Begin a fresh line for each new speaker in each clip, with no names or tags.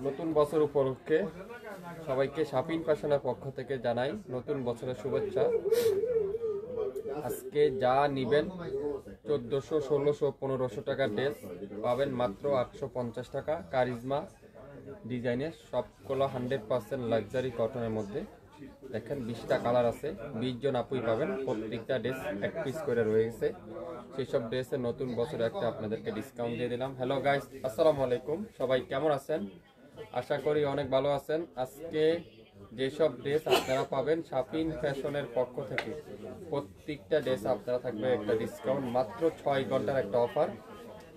নতুন বছর উপলক্ষে সবাইকে শাপিন ফ্যাশনের পক্ষ থেকে জানাই নতুন বছরের শুভেচ্ছা। আজকে যা নিবেন 1400, 1600, 1500 টাকার ড্রেস পাবেন মাত্র 850 টাকা। কারিজমা ডিজাইনের সবগুলো 100% লাক্সারি কটনের মধ্যে। দেখেন 20টা কালার আছে, 20 জন আপুই পাবেন। প্রত্যেকটা ড্রেস এক পিস করে রয়েছে। সেই সব ড্রেসের নতুন বছরে একটা আপনাদেরকে ডিসকাউন্ট দিয়ে দিলাম। হ্যালো গাইস, আসসালামু আলাইকুম। সবাই কেমন আছেন? আশা করি অনেক ভালো আছেন। আজকে যেসব ড্রেস আপনারা পাবেন শাপিন ফ্যাশনের পক্ষ থেকে, প্রত্যেকটা ড্রেস আপনারা থাকবে একটা ডিসকাউন্ট। মাত্র 6 ঘন্টার একটা অফার।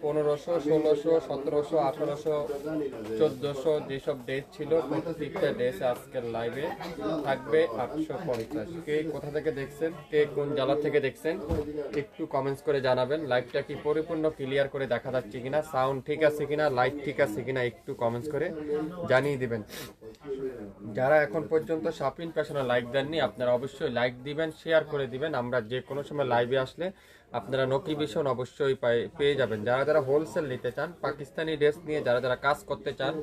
1500, 1600, 1700, 1800, 1400 যেসব ড্রেস ছিল প্রত্যেকটা ড্রেস আজকের লাইভে থাকবে 850। কে কোথা থেকে দেখছেন, কে কোন জেলা থেকে দেখছেন একটু কমেন্টস করে জানাবেন। লাইভটা কি পরিপূর্ণ ক্লিয়ার করে দেখা যাচ্ছে কিনা, সাউন্ড ঠিক আছে কিনা, লাইট ঠিক আছে কিনা একটু কমেন্টস করে জানিয়ে দিবেন। যারা এখন পর্যন্ত শাপিন ফ্যাশনে লাইক দেননি আপনারা অবশ্যই লাইক দিবেন, শেয়ার করে দিবেন। আমরা যে কোনো সময় লাইভে আসলে আপনারা নোটিফিকেশন অবশ্যই পেয়ে যাবেন। যারা যারা হোলসেল নিতে চান, পাকিস্তানি ড্রেস নিয়ে যারা যারা কাজ করতে চান,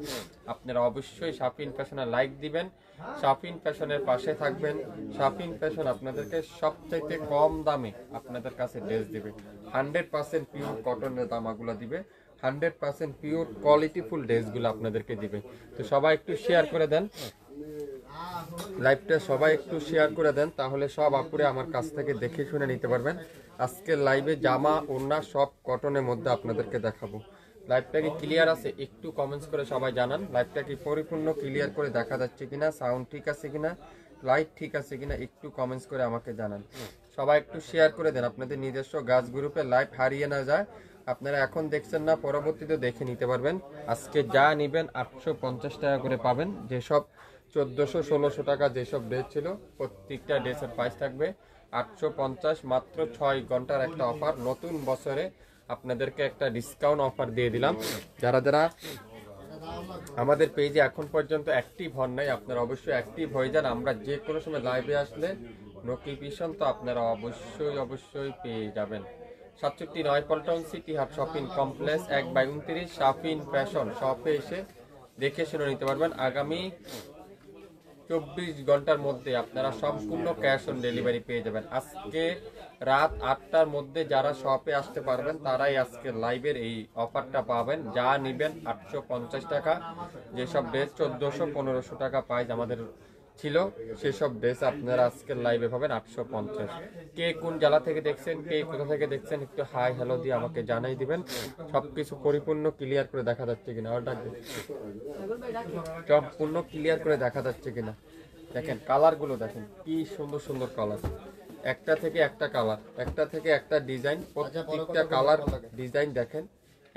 আপনারা অবশ্যই শাপিন ফ্যাশনে লাইক দিবেন, শাপিন ফ্যাশনের পাশে থাকবেন। শাপিন ফ্যাশন আপনাদেরকে সবচাইতে কম দামে আপনাদের কাছে ড্রেস দিবে। 100% পিওর কটনের দামাগুলো দিবে, 100% পিওর কোয়ালিটিফুল ড্রেসগুলো আপনাদেরকে দিবে। তো সবাই একটু শেয়ার করে দেন লাইভটা, সবাই একটু শেয়ার করে দেন, তাহলে সব আপুরে আমার কাছ থেকে দেখে শুনে নিতে পারবেন। আজকের লাইভে জামা ওড়না সব কটনের মধ্যে আপনাদেরকে দেখাবো। লাইভটা কি ক্লিয়ার আছে একটু কমেন্টস করে সবাই জানান। লাইভটা কি পরিপূর্ণ ক্লিয়ার করে দেখা যাচ্ছে কিনা, সাউন্ড ঠিক আছে কিনা, লাইট ঠিক আছে কিনা একটু কমেন্টস করে আমাকে জানান। সবাই একটু শেয়ার করে দেন, আপনাদের নিজস্ব গাছ গ্রুপে লাইভ হারিয়ে না যায়। আপনারা এখন দেখছেন না, পরবর্তীতে দেখে নিতে পারবেন। আজকে যা নেবেন 850 টাকা করে পাবেন। যেসব 1400, 1600 টাকা যেসব ড্রেস ছিল প্রত্যেকটা ড্রেসের প্রাইস থাকবে 850। মাত্র 6 ঘন্টার একটা অফার। নতুন বছরে আপনাদেরকে একটা ডিসকাউন্ট অফার দিয়ে দিলাম। যারা যারা আমাদের পেজে এখন পর্যন্ত অ্যাক্টিভ হন নাই আপনারা অবশ্যই অ্যাক্টিভ হয়ে যান। আমরা যে কোনো সময় লাইভে আসলে নোটিফিকেশন তো আপনারা অবশ্যই পেয়ে যাবেন। 67 পল্টন সিটি হাট শপিং কমপ্লেক্স 1/29 শাপিন ফ্যাশন শপে এসে দেখে শুনে নিতে পারবেন। আগামী 24 ঘন্টার মধ্যে আপনারা সম্পূর্ণ ক্যাশ অন ডেলিভারি পেয়ে যাবেন। আজকে রাত 8টার মধ্যে যারা শপে আসতে পারবেন তারাই আজকে লাইভের এই অফারটা পাবেন। যা নেবেন 850 টাকা। যেসব ড্রেস 1400, 1500 টাকা প্রাইস আমাদের ছিল সেসব ড্রেস আপনারা আজকের লাইভে পাবেন 850। কে কোন জেলা থেকে দেখছেন, কে কোথা থেকে দেখছেন একটু হাই হ্যালো দিয়ে আমাকে জানাই দিবেন। সবকিছু পরিপূর্ণ ক্লিয়ার করে দেখা যাচ্ছে কিনা, সম্পূর্ণ ক্লিয়ার করে দেখা যাচ্ছে কিনা। দেখেন কালারগুলো দেখেন কি সুন্দর সুন্দর কালার, একটা থেকে একটা কালার, একটা থেকে একটা ডিজাইন, প্রত্যেকটা কালার ডিজাইন দেখেন।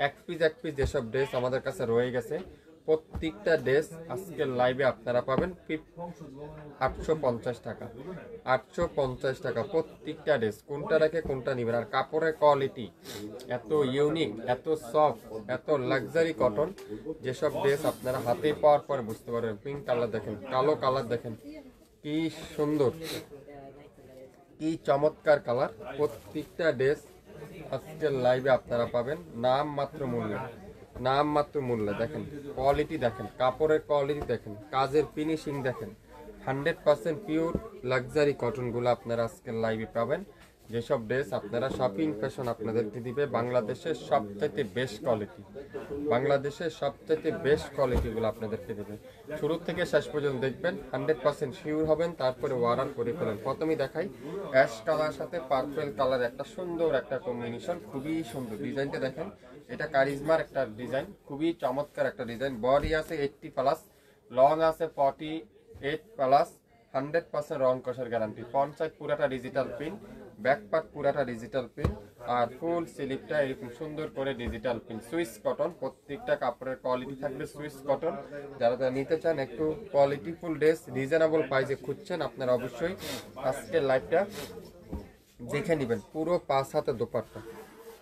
এক পিস যেসব ড্রেস আমাদের কাছে রয়ে গেছে প্রত্যেকটা ড্রেস আজকের লাইভে আপনারা পাবেন 850 টাকা। 850 টাকা প্রত্যেকটা ড্রেস। কোনটা রেখে কোনটা নেবেন। আর কাপড়ের কোয়ালিটি এত ইউনিক, এত সফট, এত লাক্সারি কটন, যেসব ড্রেস আপনারা হাতে পাওয়ার পরে বুঝতে পারবেন। পিঙ্ক কালার দেখেন, কালো কালার দেখেন, কি সুন্দর, কি চমৎকার কালার। প্রত্যেকটা ড্রেস আজকের লাইভে আপনারা পাবেন নাম মাত্র মূল্যে। দেখেন কোয়ালিটি দেখেন, কাপড়ের কোয়ালিটি দেখেন, কাজের ফিনিশিং দেখেন। 100% পিওর লাক্সারি কটনগুলো আপনারা আজকের লাইভে পাবেন। যেসব ড্রেস আপনারা শাপিং ফ্যাশন আপনাদেরকে দিবে বাংলাদেশের সবচাইতে বেস্ট কোয়ালিটি, কোয়ালিটিগুলো আপনাদেরকে দেবে। শুরু থেকে শেষ পর্যন্ত দেখবেন, 100% শিওর হবেন, তারপরে অর্ডার করে ফেলেন। প্রথমেই দেখাই অ্যাশ কালার সাথে পার্পল কালার, একটা সুন্দর একটা কম্বিনেশন, খুবই সুন্দর। ডিজাইনটা দেখেন, এটা কারিজমার একটা ডিজাইন, খুবই চমৎকার একটা ডিজাইন। বডি আছে 80+, লং আছে 48+, 100% রং কষার গ্যারান্টি। ফ্রন্ট সাইড পুরাটা ডিজিটাল প্রিন্ট, ব্যাক পার্ট পুরাটা ডিজিটাল প্রিন্ট, আর ফুল স্লিপটা এরকম সুন্দর করে ডিজিটাল প্রিন্ট। সুইস কটন, প্রত্যেকটা কাপড়ের কোয়ালিটি থাকবে সুইস কটন। যারা যারা নিতে চান একটু কোয়ালিটিফুল ড্রেস রিজনেবল প্রাইসে খুঁজছেন আপনারা অবশ্যই আজকের লাইভটা দেখে নেবেন। পুরো 5 হাতের দোপাট্টা,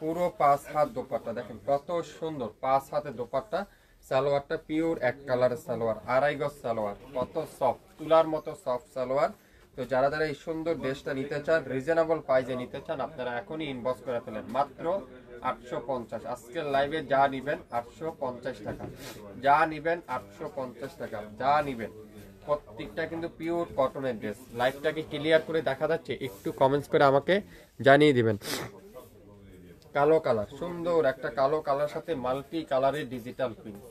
পুরো 5 হাত দোপাট্টা দেখেন কত সুন্দর। 5 হাতের দোপাট্টা, সালোয়ারটা পিওর এক কালারের সালোয়ার, 2.5 গজ সালোয়ার, কত সফট, তুলার মতো সফট সালোয়ার। তো যারা যারা এই সুন্দর ড্রেসটা নিতে চান, রিজনেবল প্রাইসে নিতে চান, আপনারা এখনই ইনবক্স করে ফেলেন। মাত্র 850। আজকের লাইভে যা নিবেন 850 টাকা, যা নিবেন 850 টাকা, যা নিবেন। প্রত্যেকটা কিন্তু পিওর কটনের ড্রেস। লাইভটাকে ক্লিয়ার করে দেখা যাচ্ছে? একটু কমেন্টস করে আমাকে জানিয়ে দিবেন। কালো কালার, সুন্দর একটা কালো কালার সাথে মাল্টি কালারের ডিজিটাল প্রিন্ট,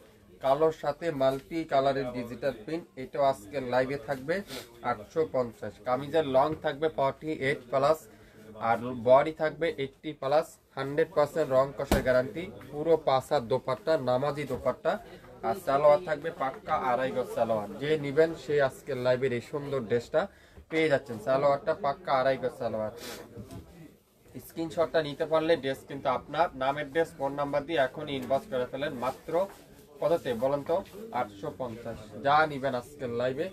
কালোর সাথে মাল্টি কালারের ডিজিটাল প্রিন্ট। এটাও আজকের লাইভে থাকবে 850। কামিজের লং থাকবে 48 প্লাস, আর বডি থাকবে 80 প্লাস। 100% রং কষার গ্যারান্টি। পুরো পাসার দোপাট্টা, নামাজি দোপাট্টা। আর সালোয়ার থাকবে পাক্কা 2.5 গজ সালোয়ার। যে নিবেন সে আজকের লাইভের এই সুন্দর ড্রেসটা পেয়ে যাচ্ছেন। সালোয়ারটা পাক্কা 2.5 গজ সালোয়ার। স্ক্রিনশটটা নিতে পারলে ড্রেস কিন্তু আপনার। নামের ড্রেস, ফোন নাম্বার দিয়ে এখনই ইনবক্স করে ফেলেন। মাত্র কততে বলেন তো? 850। যা নিবেন আজকের লাইভে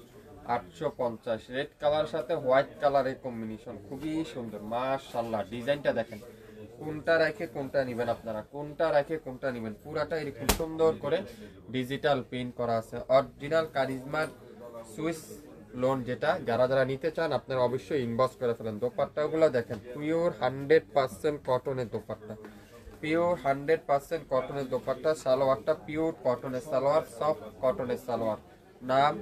850। রেড কালার সাথে হোয়াইট কালারের কম্বিনেশন, খুবই সুন্দর মাশাআল্লাহ। ডিজাইনটা দেখেন, কোনটা রেখে কোনটা নিবেন আপনারা, কোনটা রেখে কোনটা নিবেন। পুরাটা এরকম সুন্দর করে ডিজিটাল প্রিন্ট করা আছে। অরিজিনাল কারিজমার সুইস লোন যেটা, যারা যারা নিতে চান আপনারা অবশ্যই ইনবক্স করে ফেলেন। দোপাট্টাগুলো দেখেন, পিওর 100% কটনের দোপাট্টা, পিওর 100% কটনের দোপাট্টা। সালোয়ারটা পিওর কটনের সালোয়ার, সফট কটনের সালোয়ার। নাম,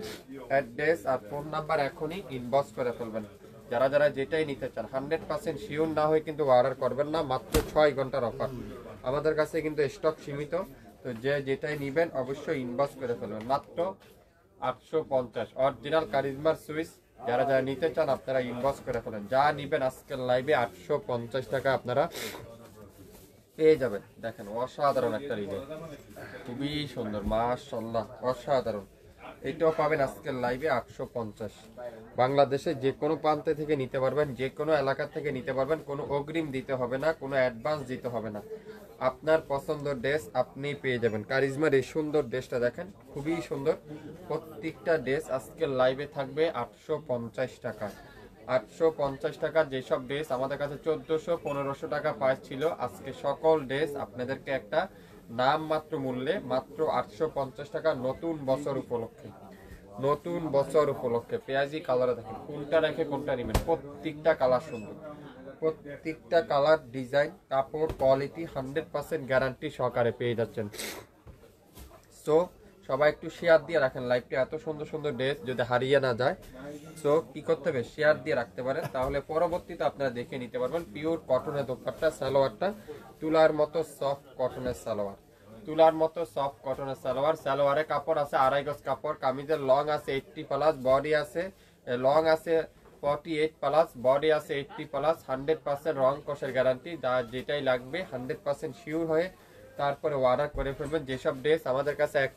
অ্যাড্রেস আর ফোন নাম্বার এখনই ইনবক্স করে ফেলবেন। যারা যারা যেটাই নিতে চান 100% শিওর না হয়ে কিন্তু অর্ডার করবেন না। মাত্র 6 ঘন্টার অফার, আমাদের কাছে কিন্তু স্টক সীমিত। তো যে যেটাই নিবেন অবশ্যই ইনবক্স করে ফেলবেন। মাত্র 850। অরিজিনাল কারিজমার সুইস, যারা যারা নিতে চান আপনারা ইনবক্স করে ফেলেন। যা নিবেন আজকের লাইভে 850 টাকা আপনারা পেয়ে যাবেন। দেখেন অসাধারণ একটা ডিজাইন, খুবই সুন্দর মাশাআল্লাহ, অসাধারণ। এটাও পাবেন আজকের লাইভে 850। বাংলাদেশে যে কোনো প্রান্তে থেকে নিতে পারবেন, যে কোনো এলাকা থেকে নিতে পারবেন। কোনো অগ্রিম দিতে হবে না, কোনো অ্যাডভান্স দিতে হবে না। আপনার পছন্দের ড্রেস আপনি পেয়ে যাবেন। কারিজমার এই সুন্দর ড্রেসটা দেখেন, খুবই সুন্দর। প্রত্যেকটা ড্রেস আজকের লাইভে থাকবে 850 টাকা। 850 টাকা। যেসব ড্রেস আমাদের কাছে 1400-1500 টাকা প্রাইস ছিল, আজকে সকল ড্রেস আপনাদেরকে একটা নাম মাত্র মূল্যে মাত্র 850 টাকা। নতুন বছর উপলক্ষে, নতুন বছর উপলক্ষে পেঁয়াজি কালারে দেখেন, কোনটা রেখে কোনটা নেবেন। প্রত্যেকটা কালার সুন্দর, প্রত্যেকটা কালার, ডিজাইন, কাপড়, কোয়ালিটি 100% গ্যারান্টি সহকারে পেয়ে যাচ্ছেন। সো সবাই একটু শেয়ার দিয়ে রাখেন লাইভটা। এত সুন্দর সুন্দর ড্রেস যদি হারিয়ে না যায়, সো কি করতে হবে, শেয়ার দিয়ে রাখতে পারেন, তাহলে পরবর্তীতে আপনারা দেখে নিতে পারবেন। পিওর কটনের দোপাট্টা, সালোয়ারটা তুলার মতো সফট কটনের সালোয়ার, তুলার মতো সফট কটনের সালোয়ার। সালোয়ারে কাপড় আছে 2.5 গজ কাপড়। কামিজের লং আছে 80 প্লাস, বডি আছে লং আছে 48 প্লাস, বডি আছে 80 প্লাস। 100% রং কষের গ্যারান্টি। যেটাই লাগবে 100% শিওর হয়ে তারপরে অর্ডার করে ফেলবেন। যেসব ড্রেস আমাদের কাছে এক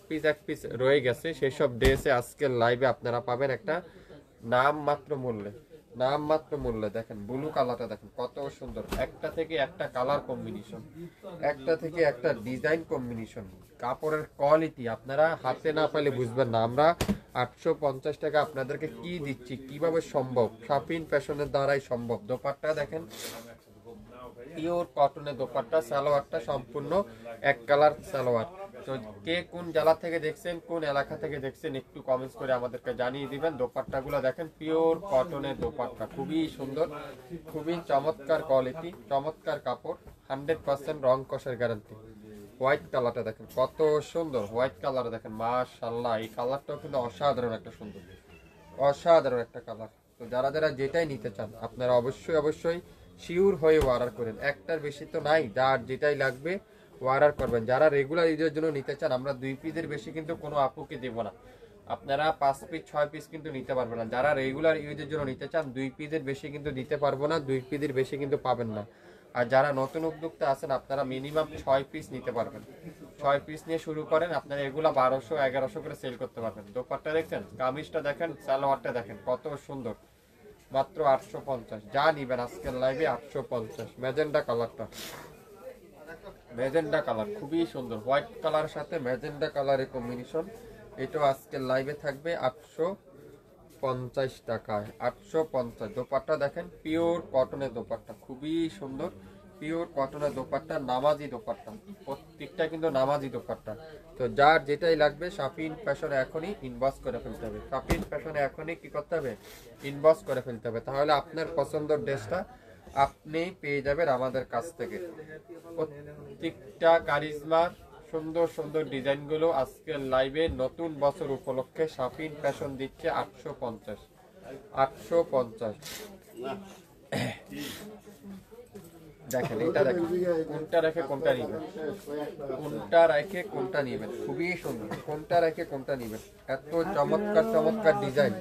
পিস রয়ে গেছে, সেসব ড্রেসে আজকের লাইভে আপনারা পাবেন একটা নাম মাত্র মূল্যে, নাম মাত্র মূল্যে। দেখেন ব্লু কালারটা দেখেন কত সুন্দর, একটা থেকে একটা কালার কম্বিনেশন, একটা থেকে একটা ডিজাইন কম্বিনেশন। কাপড়ের কোয়ালিটি আপনারা হাতে না পেলে বুঝবেন না। আমরা 850 টাকা আপনাদেরকে কি দিচ্ছি, কিভাবে সম্ভব, শাপিন ফ্যাশনের দ্বারাই সম্ভব। দোপাট্টা দেখেন, পিওর কটনের দোপাট্টা। সালোয়ারটা সম্পূর্ণ এক কালার সালোয়ার। তো কে কোন জেলা থেকে দেখছেন, কোন এলাকা থেকে দেখছেন, একটু কমেন্টস করে আমাদেরকে জানিয়ে দিবেন। দোপাট্টাগুলো দেখেন, পিওর কটনের দোপাট্টা, খুবই সুন্দর, খুবই চমৎকার কোয়ালিটি, চমৎকার কাপড়, 100% রং কষের গ্যারান্টি। হোয়াইট কালারটা দেখেন কত সুন্দর, হোয়াইট কালার দেখেন মাশাআল্লাহ। এই কালারটাও কিন্তু অসাধারণ একটা সুন্দর, অসাধারণ একটা কালার। তো যারা যারা যেটাই নিতে চান আপনারা অবশ্যই অবশ্যই শিওর হয়ে অর্ডার করেন। একটার বেশি তো নাই, যার যেটাই লাগবে অর্ডার করবেন। যারা রেগুলার ইউজের জন্য নিতে চান, আমরা 2 পিসের বেশি কিন্তু কোনো আপুকে দেব না। আপনারা 5 পিস 6 পিস কিন্তু নিতে পারবেন না। যারা রেগুলার ইউজের জন্য নিতে চান 2 পিসের বেশি কিন্তু দিতে পারবো না, 2 পিসের বেশি কিন্তু পাবেন না। আর যারা নতুন উদ্যোক্তা আছেন আপনারা মিনিমাম 6 পিস নিতে পারবেন। 6 পিস নিয়ে শুরু করেন, আপনারা এগুলা 1200-1100 করে সেল করতে পারবেন। দোপাট্টা দেখছেন, কামিজটা দেখেন, সালোয়ারটা দেখেন কত সুন্দর। মাত্র 850। যা নিবেন আজকের লাইভে 850। ম্যাজেন্ডা কালারটা, ম্যাজেন্ডা কালার খুবই সুন্দর, হোয়াইট কালার সাথে ম্যাজেন্ডা কালারের কম্বিনেশন। এটা আজকের লাইভে থাকবে 850 টাকায়। 850। দোপাট্টা দেখেন, পিওর কটনের দোপাট্টা, খুবই সুন্দর, পিওর কটনের দোপাট্টা, নামাজি দোপাট্টা, প্রত্যেকটা কিন্তু নামাজি দোপাট্টা। তো যার যেটাই লাগবে শাপিন ফ্যাশনে এখনই ইনবক্স করে ফেলতে হবে। শাপিন ফ্যাশনে এখনই কি করতে হবে, ইনবক্স করে ফেলতে হবে। তাহলে আপনার পছন্দের ড্রেসটা আপনি পেয়ে যাবেন আমাদের কাছ থেকে। প্রত্যেকটা কারিজমার সুন্দর সুন্দর ডিজাইনগুলো আজকের লাইভে নতুন বছর উপলক্ষে শাপিন ফ্যাশন দিচ্ছে 850। 850 দেখেন, এটা দেখেন কোনটা রেখে কোনটা নিবেন, কোনটা রেখে কোনটা নিবেন, খুবই সুন্দর। কোনটা রেখে কোনটা নিবেন, এত চমৎকার চমৎকার ডিজাইন,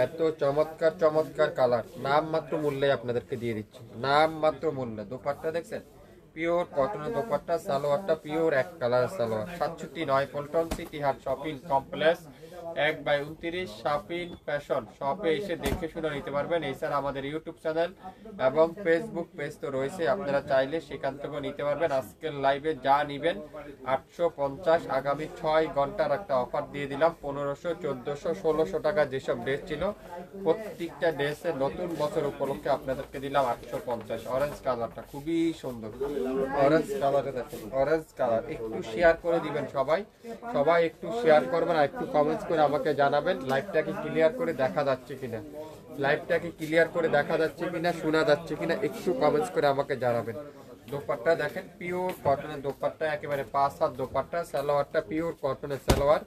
এত চমৎকার চমৎকার কালার, নাম মাত্র মূল্যে আপনাদেরকে দিয়ে দিচ্ছি, নাম মাত্র মূল্যে। দোপাট্টা দেখছেন, পিওর কটনের দোপাট্টা, সালোয়ারটা পিওর এক কালার সালোয়ার। 67 পল্টন সিটি হাট শপিং কমপ্লেক্স 1/29 শাপিন ফ্যাশন শপে এসে দেখে শুনে নিতে পারবেন। এছাড়া আমাদের ইউটিউব চ্যানেল এবং ফেসবুক পেজ তো রয়েছে, আপনারা চাইলে সেখান থেকেও নিতে পারবেন। আজকের লাইভে যা নিবেন 850, আগামী 6 ঘন্টার একটা অফার দিয়ে দিলাম। 1500, 1400, 1600 টাকা যেসব ড্রেস ছিল, প্রত্যেকটা ড্রেসের নতুন বছর উপলক্ষে আপনাদেরকে দিলাম 850। অরেঞ্জ কালারটা খুবই সুন্দর, অরেঞ্জ কালারে দেখেন, অরেঞ্জ কালার। একটু শেয়ার করে দিবেন সবাই, সবাই একটু শেয়ার করবেন আর একটু কমেন্টস করে আমাকে জানাবেন লাইভটাকে ক্লিয়ার করে দেখা যাচ্ছে কিনা, লাইভটাকে ক্লিয়ার করে দেখা যাচ্ছে কিনা, শোনা যাচ্ছে কিনা, একটু কমেন্টস করে আমাকে জানাবেন। দোপাট্টা দেখেন, পিওর কটনের দোপাট্টা, একেবারে 5 হাত দোপাট্টা। সালোয়ারটা পিওর কটনের সালোয়ার,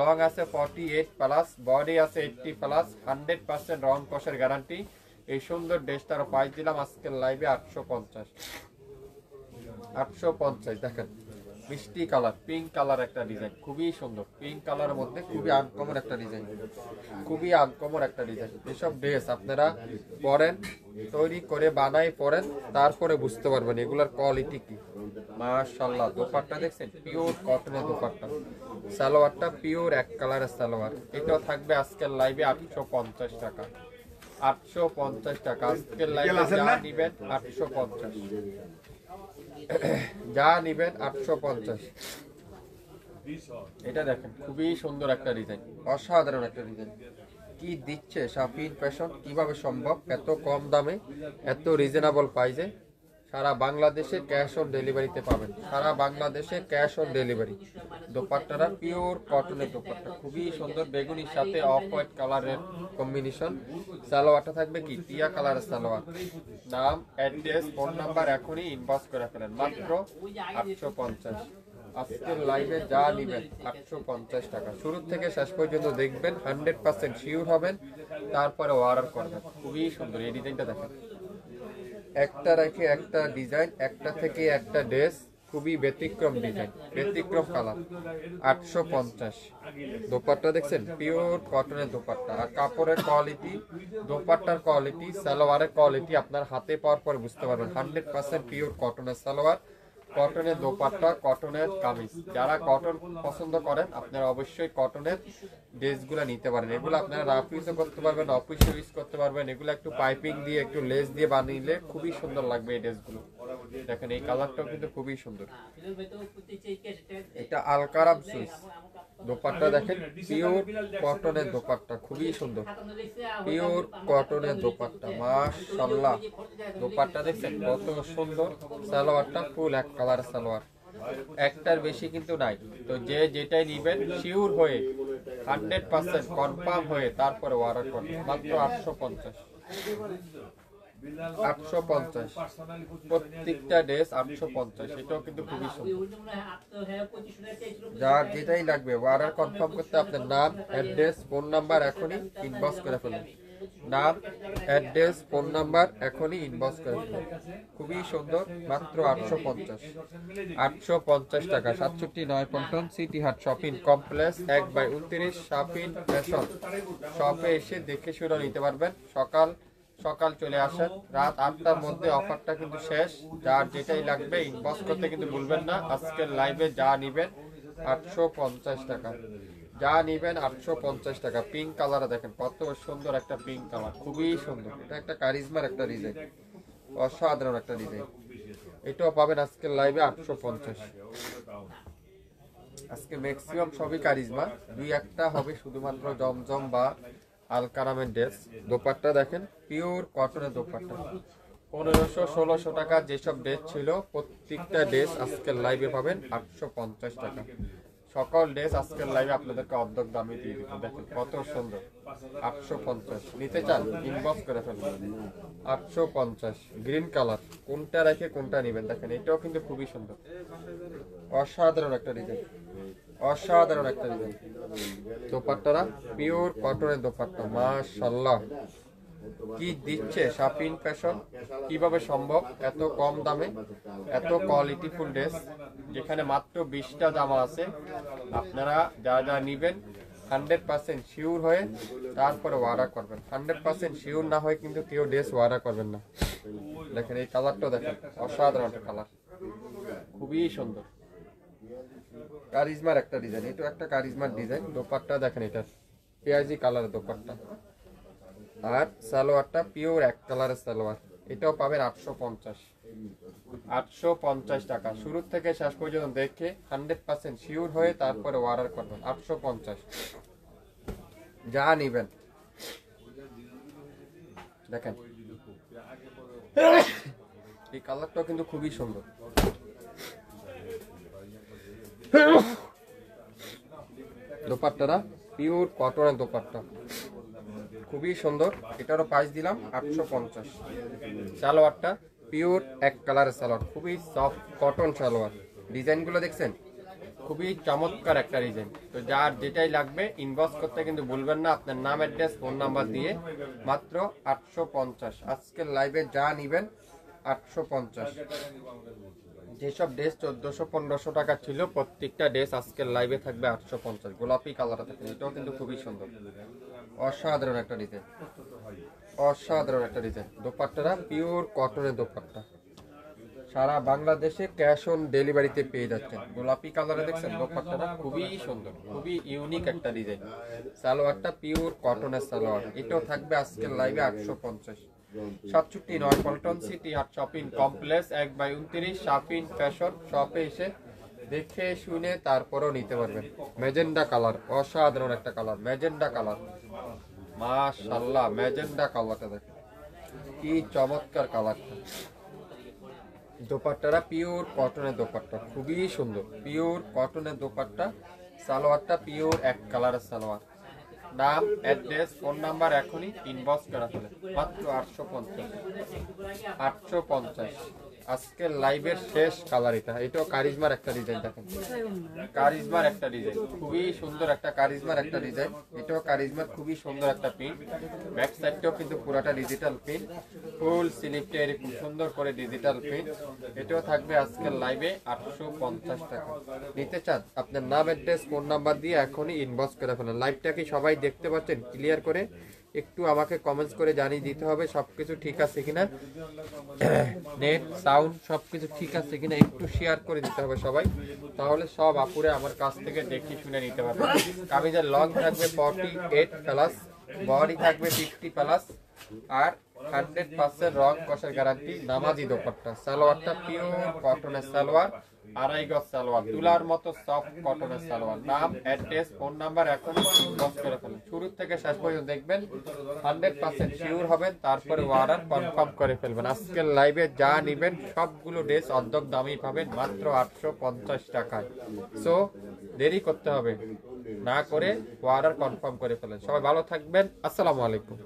লং আছে 48 প্লাস, বডি আছে 80 প্লাস, 100% রং কষের গ্যারান্টি। এই সুন্দর ড্রেসটার প্রাইস দিলাম আজকের লাইভে 850। 850 দেখেন, মিষ্টি কালার, পিঙ্ক কালার একটা ডিজাইন, খুবই সুন্দর। পিঙ্ক কালারের মধ্যে খুবই আনকমন একটা ডিজাইন, খুবই আনকমন একটা ডিজাইন। এসব ড্রেস আপনারা পরেন, তৈরি করে বানাই পরেন, তারপরে বুঝতে পারবেন এগুলার কোয়ালিটি কি। মাশাআল্লাহ, দোপাট্টা দেখছেন, পিওর কটনের দোপাট্টা, সালোয়ারটা পিওর এক কালারের সালোয়ার। এটাও থাকবে আজকের লাইভে 850 টাকা। 850 টাকা আজকের লাইভে যা নিবেন 850, যা নিবেন 850। এটা দেখেন, খুবই সুন্দর একটা ডিজাইন, অসাধারণ একটা ডিজাইন। কি দিচ্ছে শাপিন ফ্যাশন, কিভাবে সম্ভব এত কম দামে, এত রিজনেবল প্রাইসে? সারা বাংলাদেশে ক্যাশ অন ডেলিভারিতে পাবেন, সারা বাংলাদেশে ক্যাশ অন ডেলিভারি। দোপাট্টাটা পিওর কটনের দোপাট্টা, খুবই সুন্দর, বেগুনির সাথে অফ হোয়াইট কালারের কম্বিনেশন। সালোয়ারটা থাকবে কি টিয়া কালারের সালোয়ার। নাম, অ্যাড্রেস, ফোন নাম্বার এখনই ইনবক্স করে ফেলেন, মাত্র 850। আজকের লাইভে যা নিবেন 850 টাকা। শুরু থেকে শেষ পর্যন্ত দেখবেন, 100% শিওর হবেন, তারপরে অর্ডার করবেন। খুবই সুন্দর এই ডিজাইনটা দেখেন, একটা রেখে একটা ডিজাইন, একটা থেকে একটা ড্রেস, খুবই ব্যতিক্রম ডিজাইন, ব্যতিক্রম কালার। 850। দোপাট্টা দেখছেন, পিওর কটনের দোপাট্টা, আর কাপড়ের কোয়ালিটি, দোপাট্টার কোয়ালিটি, সালোয়ারের কোয়ালিটি আপনার হাতে পাওয়ার পরে বুঝতে পারবেন। 100% পিওর কটনের সালোয়ার, কটনের দোপাট্টা, কটনের কামিজ। যারা কটন পছন্দ করেন আপনারা অবশ্যই কটনের ড্রেসগুলো নিতে পারেন। এগুলো আপনারা রাফ ইউজও করতে পারবেন, অফিসে ইউজ করতে পারবেন। এগুলো একটু পাইপিং দিয়ে, একটু লেস দিয়ে বানিয়ে খুবই সুন্দর লাগবে এই ড্রেসগুলো। দেখেন এই কালারটাও কিন্তু খুবই সুন্দর। এটা আলকারাম সুইস দোপাট্টা দেখেন, পিওর কটনের দোপাট্টা, খুবই সুন্দর, পিওর কটনের দোপাট্টা। মাশাআল্লাহ, দোপাট্টা দেখছেন কত সুন্দর। সালোয়ারটা ফুল এক কালার সালোয়ার, একটার বেশি কিন্তু নাই। তো যে যেটাই নিবেন শিওর হয়ে, 100% কনফার্ম হয়ে তারপরে অর্ডার করবেন। মাত্র 850। 850 প্রত্যেকটা ড্রেস 850। এটাও কিন্তু খুবই সুন্দর। যার যেটাই লাগবে অর্ডার কনফার্ম করতে আপনার নাম, অ্যাড্রেস, ফোন নাম্বার এখনই ইনবক্স করে ফেলুন। নাম, অ্যাড্রেস, ফোন নাম্বার এখনই ইনবক্স করে ফেলুন। খুবই সুন্দর, মাত্র 850। 850 টাকা। 67 পল্টন সিটি হাট শপিং কমপ্লেক্স 1/29 শাপিন ফ্যাশন শপে এসে দেখে শুনে নিতে পারবেন। সকাল চলে আসেন, রাত 8টার মধ্যে অফারটা কিন্তু শেষ। যার যেটাই লাগবে ইনবক্স করতে কিন্তু ভুলবেন না। আজকের লাইভে যা নিবেন 850 টাকা, যা নিবেন 850 টাকা। পিঙ্ক কালার দেখেন কত সুন্দর একটা পিঙ্ক কালার, খুবই সুন্দর। এটা একটা কারিজমার একটা ডিজাইন, অসাধারণ একটা ডিজাইন। এটাও পাবেন আজকের লাইভে 850। আজকে ম্যাক্সিমাম সবই কারিজমা, দুই একটা হবে শুধুমাত্র জমজম বা আলকারামের ড্রেস। দোপাট্টা দেখেন, পিওর কটনের দোপাট্টা। 1500-1600 টাকা যেসব ড্রেস ছিল, প্রত্যেকটা ড্রেস আজকের লাইভে পাবেন 850 টাকা। সকল ড্রেস আজকের লাইভে আপনাদেরকে অর্ধেক দামে দিয়ে দিব। দেখেন কত সুন্দর, 850 নিতে চান ইনবক্স করে ফেলবেন। 850 গ্রিন কালার, কোনটা রেখে কোনটা নেবেন। দেখেন এটাও কিন্তু খুবই সুন্দর, অসাধারণ একটা ডিজাইন, অসাধারণ একটা ডিজাইন। দোপাট্টারা পিওর কটনের দোপাট্টা, মাশাআল্লাহ কি দিচ্ছে শাপিন ফ্যাশন। কিভাবে সম্ভব এত কম দামে এত কোয়ালিটিফুল ড্রেস, যেখানে মাত্র 20টা জামা আছে। আপনারা যা যা নিবেন 100% শিওর হয়ে তারপরে অর্ডার করবেন। 100% শিওর না হয় কিন্তু কেউ ড্রেস অর্ডার করবেন না। দেখেন এই কালারটা দেখেন, অসাধারণ একটা কালার, খুবই সুন্দর, কারিজমার একটা ডিজাইন। এটা একটা কারিজমার ডিজাইন। দোপাট্টা দেখেন, এটা পেঁয়াজি কালারের দোপাট্টা, আর সালোয়ারটা পিওর এক কালারের সালোয়ার। এটাও পাবেন 850 টাকা। শুরু থেকে শেষ পর্যন্ত দেখে 100% শিওর হয়ে তারপরে অর্ডার করবেন। 850 যা নিবেন। দেখেন এই কালারটাও কিন্তু খুবই সুন্দর, দোপাট্টাটা পিওর কটনের দোপাট্টা, খুবই সুন্দর। এটারও প্রাইস দিলাম 850। সালোয়ারটা পিওর এক কালারের সালোয়ার, খুবই সফট কটন সালোয়ার। ডিজাইনগুলো দেখছেন, খুবই চমৎকার একটা ডিজাইন। তো যার যেটাই লাগবে ইনবক্স করতে কিন্তু ভুলবেন না, আপনার নাম, অ্যাড্রেস, ফোন নাম্বার দিয়ে। মাত্র 850 আজকের লাইভে যা নিবেন 850। যেসব ড্রেস 1400-1500 টাকা ছিল, প্রত্যেকটা ড্রেস আজকের লাইভে থাকবে 850। গোলাপি কালার থাকবে, এটাও কিন্তু খুবই সুন্দর, অসাধারণ একটা ডিজাইন, অসাধারণ একটা ডিজাইন। দোপাট্টাটা পিওর কটনের দোপাট্টা, সারা বাংলাদেশে ক্যাশ অন ডেলিভারিতে পেয়ে যাচ্ছেন। গোলাপি কালারে দেখছেন দোপাট্টাটা, খুবই সুন্দর, খুবই ইউনিক একটা ডিজাইন। সালোয়ারটা পিওর কটনের সালোয়ার, এটাও থাকবে আজকের লাইভে 850। 67 পল্টন সিটি হাট শপিং কমপ্লেক্স 1/29 শাপিন ফ্যাশন শপে এসে দেখে শুনে তারপরেও নিতে পারবেন। ম্যাজেন্ডা কালার, অসাধারণ একটা কালার, ম্যাজেন্ডা কালার, মাশাআল্লাহ। ম্যাজেন্ডা কালারটা দেখেন কি চমৎকার কালারটা। দোপাট্টাটা পিওর কটনের দোপাট্টা, খুবই সুন্দর, পিওর কটনের দোপাট্টা। সালোয়ারটা পিওর এক কালারের সালোয়ার। নাম, অ্যাড্রেস, ফোন নাম্বার এখনই ইনবক্স করা ফেলে। মাত্র 850। আজকের লাইভের শেষ কালার এটা। এটাও কারিজমার একটা ডিজাইন, দেখেন কারিজমার একটা ডিজাইন, খুবই সুন্দর একটা কারিজমার একটা ডিজাইন। এটাও কারিজমার খুবই সুন্দর একটা প্রিন্ট। ব্যাক সাইডটাও কিন্তু পুরাটা ডিজিটাল প্রিন্ট, ফুল স্লিপটা এরকম সুন্দর করে ডিজিটাল প্রিন্ট। এটাও থাকবে আজকের লাইভে 850 টাকা। নিতে চান আপনার নাম, অ্যাড্রেস, ফোন নাম্বার দিয়ে এখনই ইনবক্স করে ফেলেন। লাইভটাকে সবাই দেখতে পাচ্ছেন ক্লিয়ার করে? একটু আমাকে কমেন্টস করে জানিয়ে দিতে হবে সবকিছু ঠিক আছে কিনা, নেট সাউন্ড সবকিছু ঠিক আছে কিনা একটু শেয়ার করে দিতে হবে সবাই, তাহলে সব আপুরে আমার কাছ থেকে দেখে শুনে নিতে পারবে। কামিজের লং থাকবে 48 প্লাস, বডি থাকবে 50 প্লাস, আর 100% রং কষার গ্যারান্টি। নামাজি দোপাট্টা, সালোয়ারটা পিওর কটনের সালোয়ার, আড়াই গজ সালোয়ার, তুলার মতো সফট কটনের সালোয়ার। নাম, অ্যাড্রেস, ফোন নাম্বার এখন ইনবক্স করে ফেলুন। শুরু থেকে শেষ পর্যন্ত দেখবেন, 100% শিওর হবেন, তারপরে অর্ডার কনফার্ম করে ফেলবেন। আজকের লাইভে যা নেবেন সবগুলো ড্রেস অর্ধেক দামেই পাবেন, মাত্র 850 টাকায়। সো দেরি করতে হবে না, করে অর্ডার কনফার্ম করে ফেলেন। সবাই ভালো থাকবেন, আসসালামু আলাইকুম।